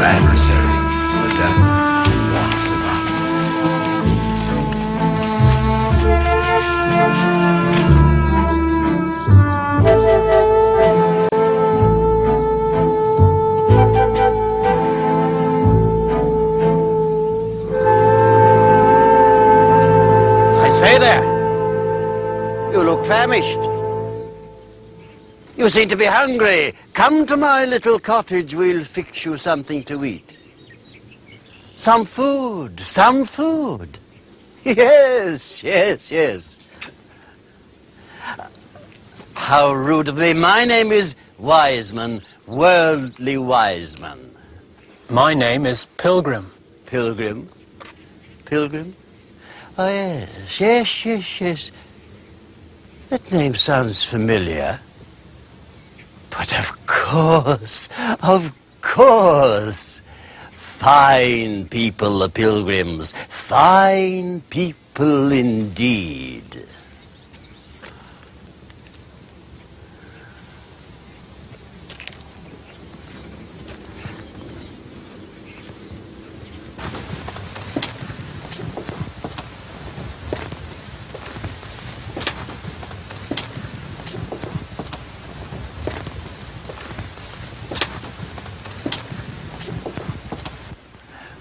Our adversary, the devil, walks about. I say there, you look famished. You seem to be hungry. Come to my little cottage, we'll fix you something to eat. Some food, some food. Yes, yes, yes. How rude of me. My name is Wiseman, Worldly Wiseman. My name is Pilgrim. Pilgrim? Pilgrim? Oh, yes, yes, yes, yes. That name sounds familiar. But of course, fine people the Pilgrims, fine people indeed.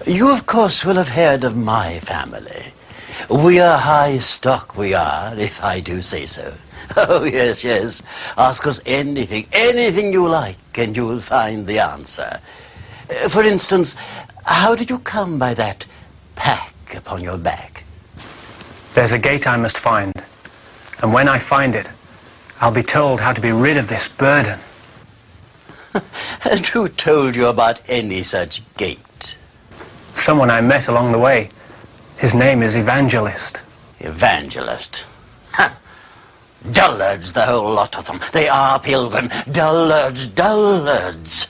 You, of course, will have heard of my family. We are high stock, we are, if I do say so. Oh, yes, yes. Ask us anything, anything you like, and you will find the answer. For instance, how did you come by that pack upon your back? There's a gate I must find, and when I find it, I'll be told how to be rid of this burden. And who told you about any such gate? Someone I met along the way. His name is Evangelist. Evangelist? Ha! Dullards, the whole lot of them. They are, Pilgrim. Dullards, dullards.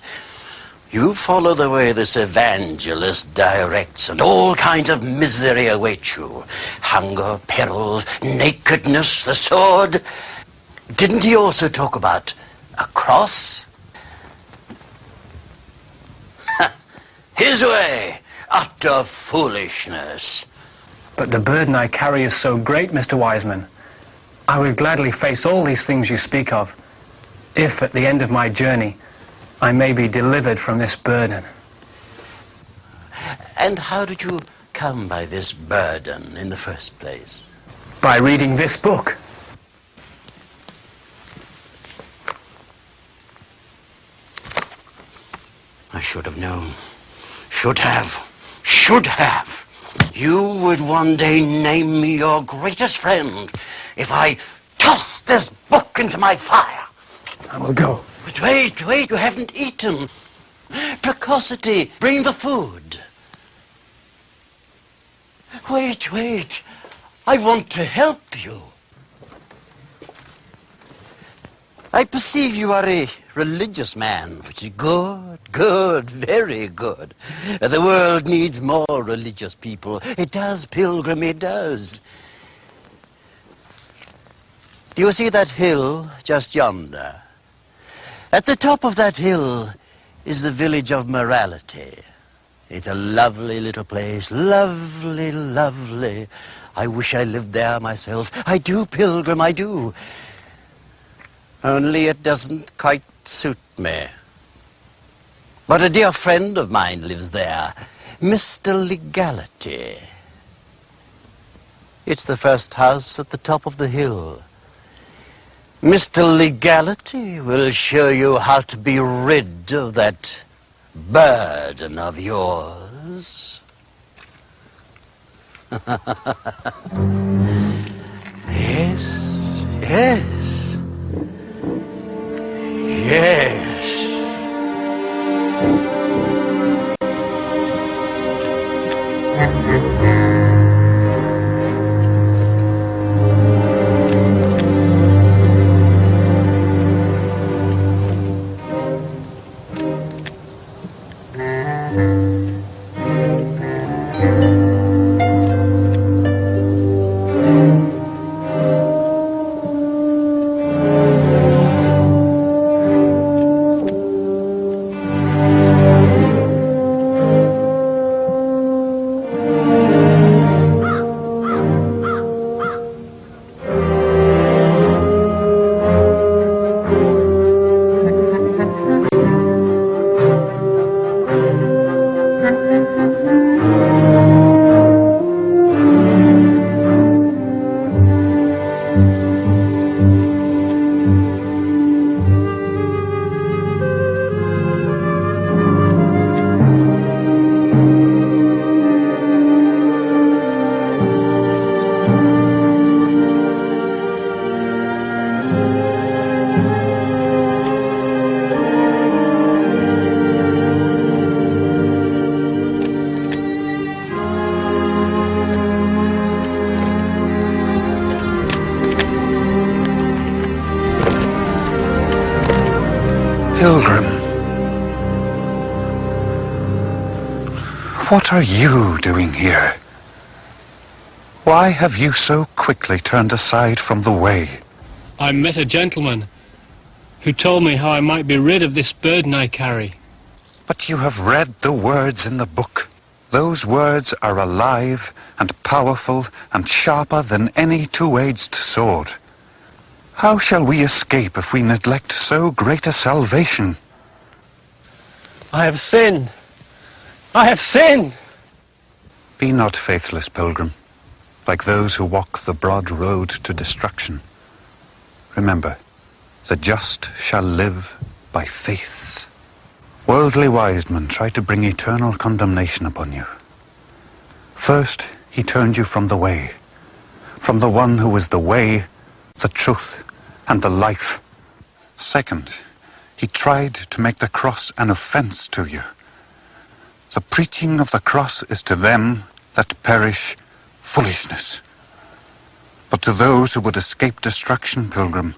You follow the way this evangelist directs, and all kinds of misery await you. Hunger, perils, nakedness, the sword. Didn't he also talk about a cross? Ha! His way. Utter foolishness. But the burden I carry is so great, Mr. Wiseman. I would gladly face all these things you speak of, if at the end of my journey I may be delivered from this burden. And how did you come by this burden in the first place? By reading this book. I should have known. Should have. You would one day name me your greatest friend if I tossed this book into my fire. I will go. But wait, you haven't eaten. Precocity, bring the food. Wait, I want to help you. I perceive you are a religious man, which is good, very good. The world needs more religious people. It does, Pilgrim, it does. Do you see that hill just yonder? At the top of that hill is the village of Morality. It's a lovely little place, lovely, lovely. I wish I lived there myself. I do, Pilgrim, I do. Only it doesn't quite suit me. But a dear friend of mine lives there, Mr. Legality. It's the first house at the top of the hill. Mr. Legality will show you how to be rid of that burden of yours. Yes, yes. Yes. What are you doing here? Why have you so quickly turned aside from the way? I met a gentleman who told me how I might be rid of this burden I carry. But you have read the words in the book. Those words are alive and powerful and sharper than any two-edged sword. How shall we escape if we neglect so great a salvation? I have sinned. I have sinned. Be not faithless, Pilgrim, like those who walk the broad road to destruction. Remember, the just shall live by faith. Worldly wise men try to bring eternal condemnation upon you. First, he turned you from the way, from the one who is the way, the truth, and the life. Second, he tried to make the cross an offense to you. The preaching of the cross is to them that perish foolishness. But to those who would escape destruction, Pilgrim,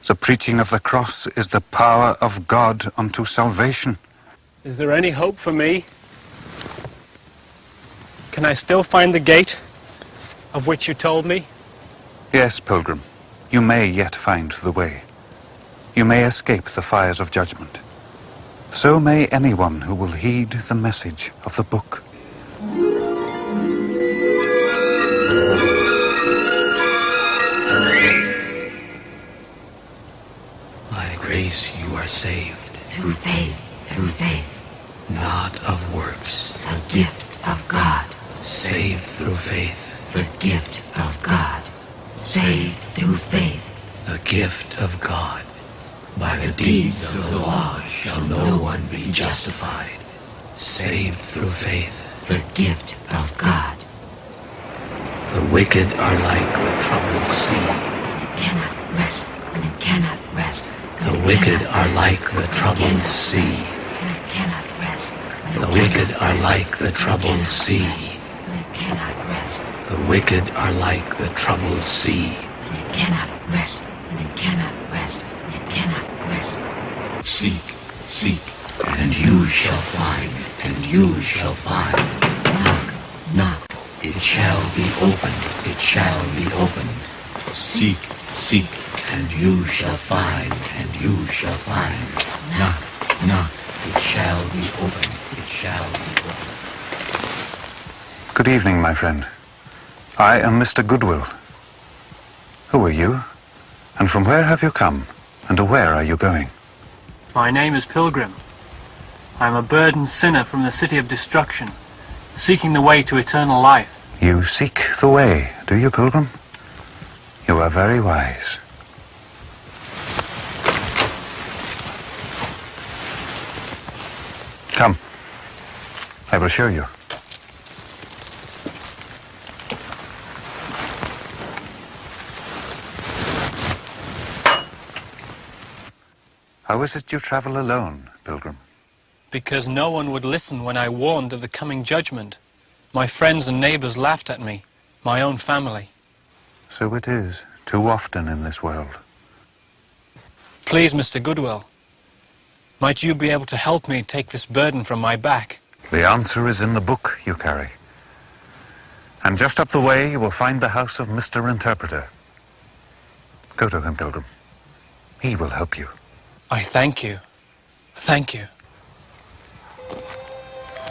the preaching of the cross is the power of God unto salvation. Is there any hope for me? Can I still find the gate of which you told me? Yes, Pilgrim, you may yet find the way. You may escape the fires of judgment. So may anyone who will heed the message of the book. By grace you are saved, Through faith, through faith, not of works. the gift of God, Saved through faith, the gift of God, saved through faith. the gift of God. By the deeds of the law shall no one be justified. Saved through faith. The gift of God, The wicked are like the troubled sea. and it cannot rest, and it cannot rest. and The it wicked cannot are rest, like the and it troubled cannot sea. rest, and it cannot rest, and The it wicked cannot are rest, like the and it troubled cannot sea. rest, and it cannot rest, The wicked are like the troubled sea. and it cannot rest, and it cannot rest, and it cannot rest. Seek, seek, and you shall find, and you shall find. Knock, knock, It shall be opened, it shall be opened. Seek, seek, and you shall find, and you shall find. Knock, knock, it shall be opened, it shall be opened. Good evening, my friend. I am Mr. Goodwill. Who are you? And from where have you come? And to where are you going? My name is Pilgrim. I am a burdened sinner from the city of destruction, seeking the way to eternal life. You seek the way, do you, Pilgrim? You are very wise. Come. I will show you. How is it you travel alone, Pilgrim? Because no one would listen when I warned of the coming judgment. My friends and neighbors laughed at me, my own family. So it is, too often in this world. Please, Mr. Goodwill, might you be able to help me take this burden from my back? The answer is in the book you carry. And just up the way you will find the house of Mr. Interpreter. Go to him, Pilgrim. He will help you. I thank you. Thank you.